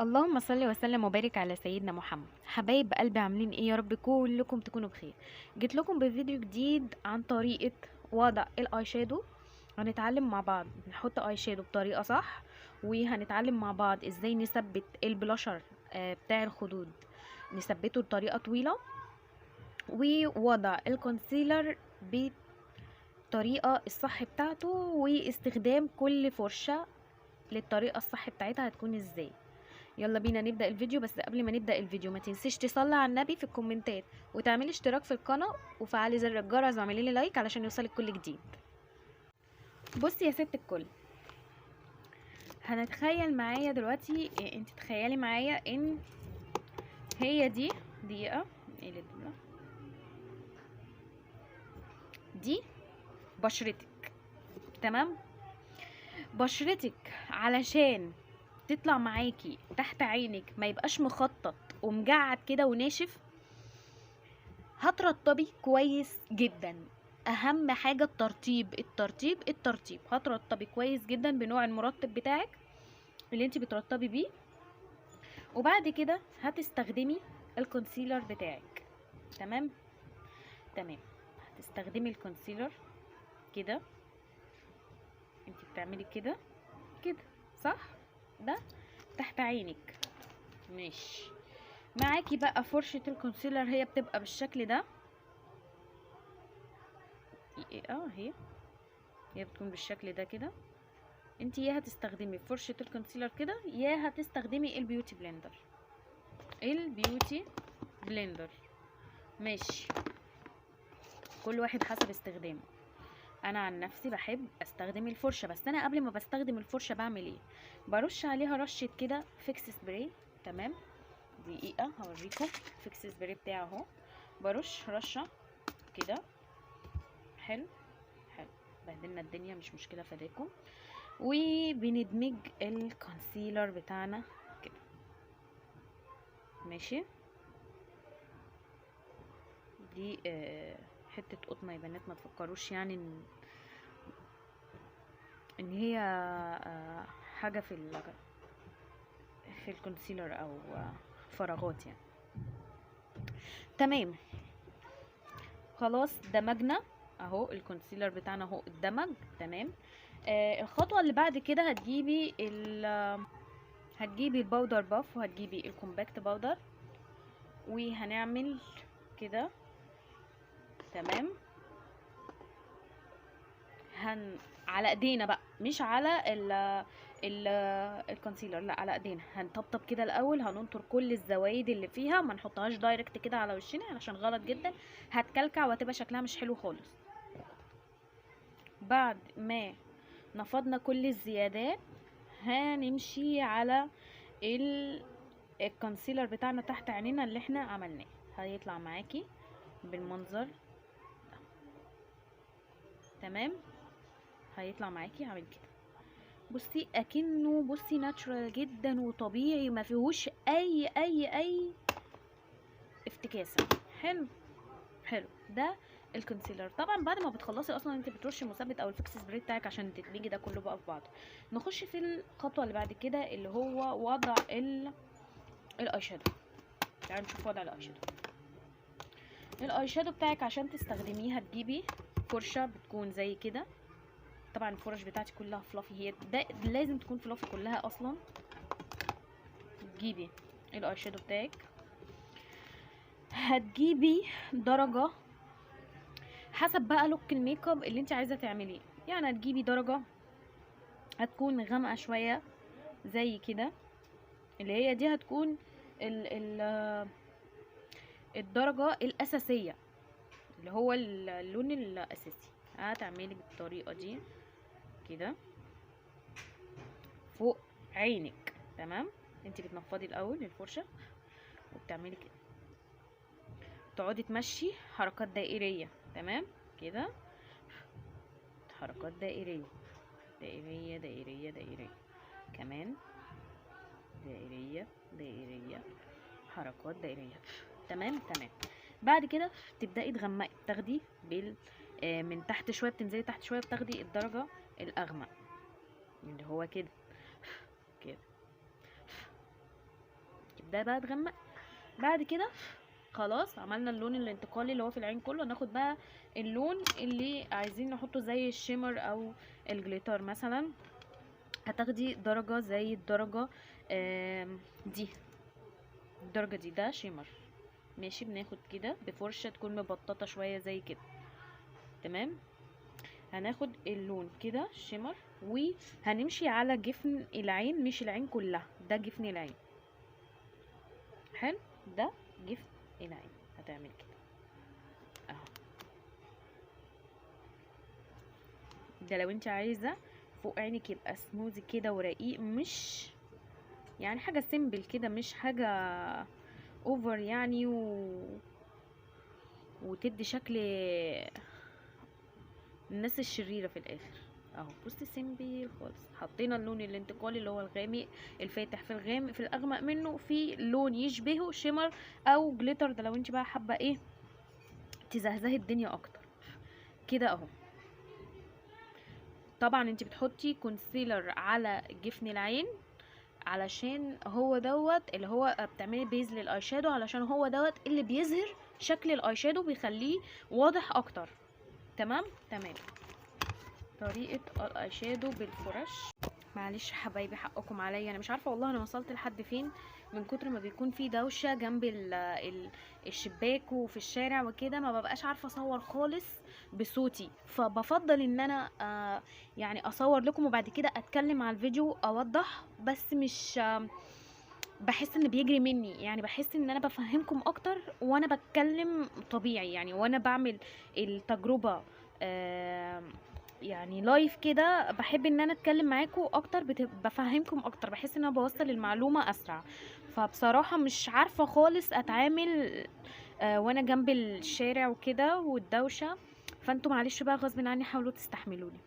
اللهم صل وسلم وبارك على سيدنا محمد. حبايب قلبي، عاملين ايه؟ يا رب كلكم تكونوا بخير. جيت لكم بفيديو جديد عن طريقة وضع الاي شادو. هنتعلم مع بعض نحط اي شادو بطريقة صح، وهنتعلم مع بعض ازاي نثبت البلاشر بتاع الخدود، نثبته بطريقة طويلة، ووضع الكونسيلر بطريقة الصح بتاعته، واستخدام كل فرشة للطريقة الصح بتاعتها هتكون ازاي. يلا بينا نبدأ الفيديو. بس قبل ما نبدأ الفيديو ما تنسيش تصلي على النبي في الكومنتات، وتعملي اشتراك في القناة، وفعلي زر الجرس، واعملي لي لايك علشان يوصلك كل جديد. بصي يا ست الكل، هنتخيل معايا دلوقتي انت تخيلي معايا ان هي دي دقيقة. ايه اللي دي بشرتك، تمام؟ بشرتك علشان تطلع معاكي تحت عينك ما يبقاش مخطط ومجعد كده وناشف، هترطبي كويس جدا. اهم حاجة الترطيب الترطيب الترطيب. هترطبي كويس جدا بنوع المرطب بتاعك اللي انت بترطبي بيه، وبعد كده هتستخدمي الكونسيلر بتاعك. تمام تمام. هتستخدمي الكونسيلر كده، انت بتعملي كده كده، صح؟ ده تحت عينك. ماشي. معاكي بقى فرشة الكونسيلر، هي بتبقى بالشكل ده. هي بتكون بالشكل ده كده. انت يا هتستخدمي فرشة الكونسيلر كده، يا هتستخدمي البيوتي بلندر. ماشي، كل واحد حسب استخدامه. انا عن نفسي بحب استخدم الفرشة، بس انا قبل ما بستخدم الفرشة بعمل ايه؟ برش عليها رشة كده فيكس سبراي. تمام، دقيقة هوريكم فيكس سبراي بتاعه اهو. برش رشة كده. حلو حلو. بهدلنا الدنيا، مش مشكلة، فداكم. وبندمج الكونسيلر بتاعنا كده. ماشي. دي حتة قطمة يا بنات، ما تفكروش يعني ان هي حاجة في الكونسيلر او فراغات يعني. تمام، خلاص دمجنا اهو الكونسيلر بتاعنا اهو اتدمج. تمام. الخطوة اللي بعد كده هتجيبي الباودر باف، وهتجيبي الكومباكت باودر، وهنعمل كده. تمام. على ايدينا بقى، مش على ال الكونسيلر، لا، على ايدينا. هنطبطب كده الاول، هننطر كل الزوايد اللي فيها، ما نحطهاش دايركت كده على وشنا علشان غلط جدا، هتكلكع وهتبقى شكلها مش حلو خالص. بعد ما نفضنا كل الزيادات، هنمشي على الكونسيلر بتاعنا تحت عينينا اللي احنا عملناه. هيطلع معاكي بالمنظر ده. تمام، هيطلع معاكي عامل كده. بصي اكنه، بصي ناتشورال جدا وطبيعي، ما فيهوش اي افتكاسه. حلو حلو. ده الكونسيلر. طبعا بعد ما بتخلصي اصلا انت بترشي المثبت او الفيكس سبراي بتاعك عشان تدمجي ده كله بقى في بعض. نخش في الخطوه اللي بعد كده، اللي هو وضع الاي شادو. تعالوا نشوف وضع الاي شادو. الاي شادو بتاعك عشان تستخدميه هتجيبي فرشه بتكون زي كده. طبعا الفرش بتاعتي كلها فلافي، هي ده لازم تكون فلافي كلها اصلا. تجيبي الاي شادو بتاعك، هتجيبي درجة حسب بقى لوك الميك اب اللي انت عايزة تعمليه. يعني هتجيبي درجة هتكون غامقة شوية زي كده، اللي هي دي هتكون ال ال الدرجة الأساسية، اللي هو اللون الأساسي. هتعملي بالطريقة دي كده فوق عينك. تمام. انت بتنفضي الأول الفرشة وبتعملي كده، تقعدي تمشي حركات دائرية. تمام كده، حركات دائرية دائرية دائرية دائرية، كمان دائرية دائرية، حركات دائرية. تمام تمام. بعد كده تبدأي تغمقي، تاخدي من تحت شوية، بتنزلي تحت شوية، بتاخدي الدرجة الأغمق اللي هو كده كده. ده بقى تغمق. بعد كده خلاص عملنا اللون الانتقالي اللي هو في العين كله. ناخد بقى اللون اللي عايزين نحطه زي الشيمر او الجليتر مثلا. هتاخدي درجة زي الدرجة دي، الدرجة دي ده شيمر ماشي. بناخد كده بفرشة تكون مبططة شوية زي كده تمام. هناخد اللون كده شيمر وهنمشي على جفن العين، مش العين كلها، ده جفن العين. حلو، ده جفن العين. هتعمل كده اهو. ده لو انت عايزه فوق عينك يبقى سموزي كده ورقيق، مش يعني حاجه سيمبل كده، مش حاجه اوفر يعني وتدي شكل الناس الشريره في الاخر اهو. بصي سيمبل خالص. حطينا اللون الانتقالي اللي هو الغامق الفاتح في الغامق في الاغمق منه، في لون يشبهه شيمر او جليتر، ده لو انت بقى حابه ايه تزهزهي الدنيا اكتر كده اهو. طبعا انت بتحطي كونسيلر على جفن العين علشان هو دوت اللي هو بتعملي بيز للاي شادو، علشان هو دوت اللي بيظهر شكل الاي شادو، بيخليه واضح اكتر. تمام تمام. طريقه الاي شادو بالفرش. معلش حبايبي حقكم عليا، انا مش عارفه والله انا وصلت لحد فين من كتر ما بيكون في دوشه جنب الشباك وفي الشارع وكده، ما ببقاش عارفه اصور خالص بصوتي. فبفضل ان انا يعني اصور لكم وبعد كده اتكلم على الفيديو اوضح، بس مش بحس ان بيجري مني، يعني بحس ان انا بفهمكم اكتر وانا بتكلم طبيعي يعني، وانا بعمل التجربه يعني لايف كده. بحب ان انا اتكلم معاكم اكتر، بفهمكم اكتر، بحس ان انا بوصل المعلومه اسرع. فبصراحه مش عارفه خالص اتعامل وانا جنب الشارع وكده والدوشه. فانتوا معلش بقى غصب عني حاولوا تستحملوني.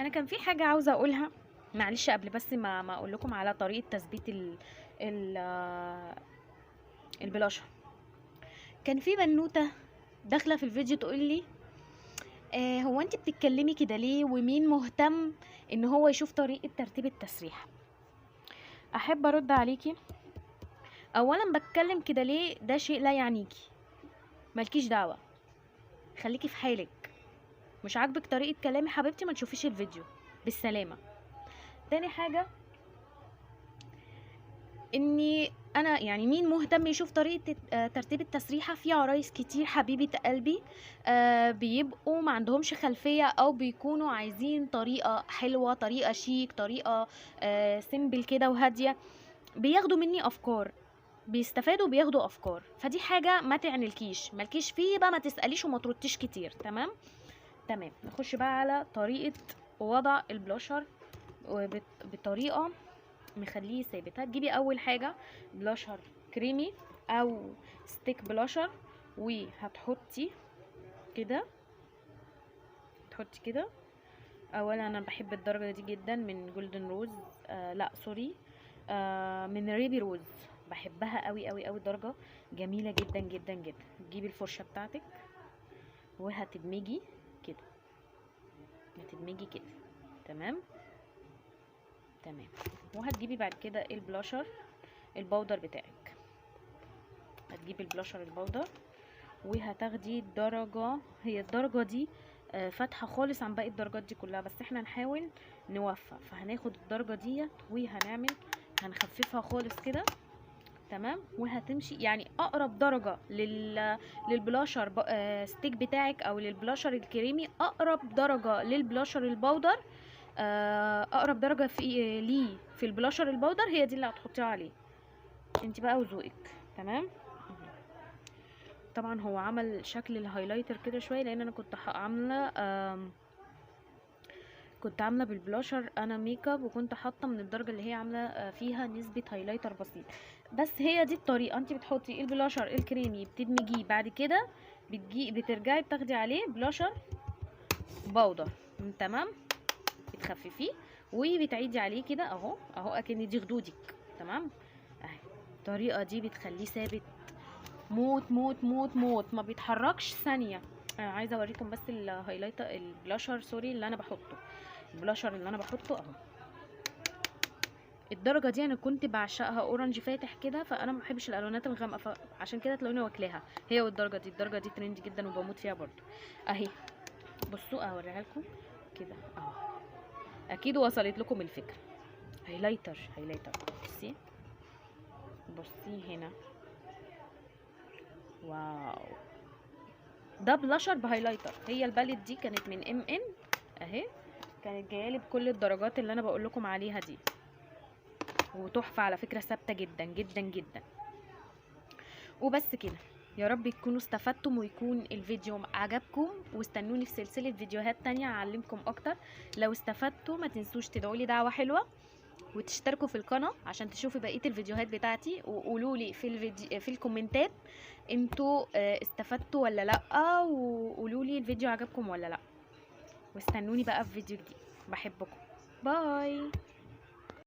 انا كان في حاجه عاوزه اقولها معلش قبل بس ما اقول لكم على طريقه تثبيت ال البلاشر. كان في بنوته داخله في الفيديو تقول لي هو انت بتتكلمي كده ليه، ومين مهتم ان هو يشوف طريقه ترتيب التسريح؟ احب ارد عليكي، اولا بتكلم كده ليه ده شيء لا يعنيكي، مالكيش دعوه، خليكي في حالك. مش عاجبك طريقه كلامي حبيبتي ما تشوفيش الفيديو بالسلامه. تاني حاجه اني انا يعني مين مهتم يشوف طريقه ترتيب التسريحه؟ في عرايس كتير حبيبه قلبي بيبقوا ما عندهمش خلفيه، او بيكونوا عايزين طريقه حلوه، طريقه شيك، طريقه سيمبل كده وهاديه، بياخدوا مني افكار، بيستفادوا بياخدوا افكار. فدي حاجه ما تعنيلكيش، مالكيش فيه بقى، ما تساليش وما ترديش كتير. تمام تمام. نخش بقى على طريقه وضع البلاشر بطريقه مخليه ثابت. هتجيبي اول حاجه بلاشر كريمي او ستيك بلاشر، وهتحطي كده، تحطي كده. اولا انا بحب الدرجه دي جدا من جولدن روز، لا سوري، من ريبي روز، بحبها قوي قوي قوي، درجه جميله جدا جدا جدا. تجيبي الفرشه بتاعتك وهتدمجي كده، هتدمجي كده. تمام تمام. وهتجيبي بعد كده البلاشر البودر بتاعك، هتجيبي البلاشر البودر وهتاخدي الدرجة، هي الدرجة دي فاتحة خالص عن باقي الدرجات دي كلها، بس احنا نحاول نوفق. فهناخد الدرجة ديت وهنعمل هنخففها خالص كده. تمام. وهتمشي يعني اقرب درجة للبلاشر ستيك بتاعك او للبلاشر الكريمي، اقرب درجة للبلاشر البودر، اقرب درجه في ليه في البلاشر البودر هي دي اللي هتحطيها عليه انت بقى وذوقك. تمام. طبعا هو عمل شكل الهايلايتر كده شويه، لان انا كنت عامله بالبلاشر انا ميك اب، وكنت حاطه من الدرجه اللي هي عامله فيها نسبه هايلايتر بسيط. بس هي دي الطريقه، انت بتحطي البلاشر الكريمي بتدمجيه، بعد كده بترجعي بتاخدي عليه بلاشر بودر. تمام. بتخففيه وبتعيدي عليه كده اهو اهو اكن دي خدودك. تمام. اهي الطريقه دي بتخليه ثابت موت موت موت موت، ما بيتحركش ثانيه. انا عايزه اوريكم بس الهايلايتر البلاشر سوري اللي انا بحطه، البلاشر اللي انا بحطه اهو. الدرجه دي انا كنت بعشقها، اورنج فاتح كده، فانا ما بحبش الالوانات الغامقه، فعشان كده تلاقوني واكلاها هي. والدرجه دي، الدرجه دي ترند جدا وبموت فيها برضو اهي. بصوا اوريها لكم كده اهو، اكيد وصلت لكم الفكره. هايلايتر، هايلايتر، بصي بصي هنا، واو، ده بلاشر بهايلايتر. هي الباليت دي كانت من ان اهي، كانت جايه بكل الدرجات اللي انا بقول لكم عليها دي، وتحفه على فكره، ثابته جدا جدا جدا. وبس كده، يا رب تكونوا استفدتم ويكون الفيديو عجبكم، واستنوني في سلسله فيديوهات تانية اعلمكم اكتر. لو استفدتوا ما تنسوش تدعوا لي دعوه حلوه، وتشتركوا في القناه عشان تشوفوا بقيه الفيديوهات بتاعتي، وقولوا لي في الفيديو في الكومنتات انتوا استفدتوا ولا لا، وقولوا لي الفيديو عجبكم ولا لا. واستنوني بقى في فيديو جديد. بحبكم، باي.